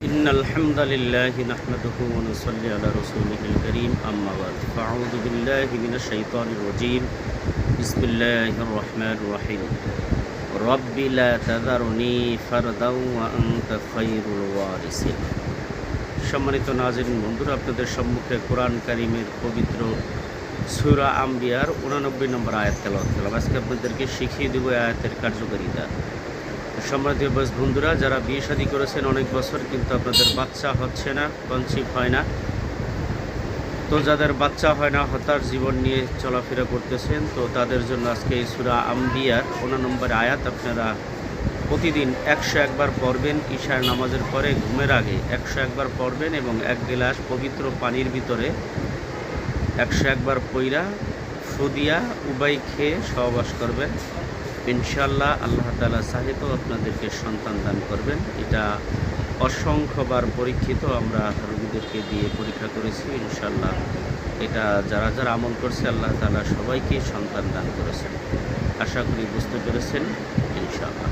إن الحمد لله نحمده ونصلي على رسوله الكريم أما بعد فأعوذ بالله من الشيطان الرجيم بسم الله الرحمن الرحيم رب لا تذرني فردا وأنت خير الوارثين সম্মানিত নাযিরিন বন্ধুরা, আপনাদের সম্মুখে কোরআন কারীমের পবিত্র সূরা আম্বিয়ার 89 নম্বর আয়াত তেলাওয়াত করলাম। আজকে আপনাদেরকে শিখিয়ে দেব আয়াতের কার্যকারিতা। সম্মানিত বন্ধুরা, যারা বিয়ে শাদী করেছেন অনেক বছর কিন্তু আপনাদের বাচ্চা হচ্ছে না, কনসিভ হয় না, তো যাদের বাচ্চা হয় না হতাশ জীবন নিয়ে চলাফেরা করতেছেন, তো তাদের জন্য আজকে এই সূরা আম্বিয়ার 89 নম্বর আয়াত আপনারা প্রতিদিন 101 বার পড়বেন। ঈশার নামাজের পরে ঘুমের আগে 101 বার পড়বেন এবং এক গ্লাস পবিত্র পানির ভিতরে 101 বার পইরা ফুদিয়া উবাই খেয়ে সহবাস করবেন। ইনশাআল্লাহ আল্লাহ তাআলা চাহিত আপনাদেরকে সন্তান দান করবেন। এটা অসংখ্যবার পরীক্ষিত, আমরা রোগীদেরকে দিয়ে পরীক্ষা করেছি। ইনশাআল্লাহ এটা যারা যারা আমল করছে আল্লাহ তাআলা সবাইকে সন্তান দান করেছেন। আশা করি বুঝতে পেরেছেন ইনশাআল্লাহ।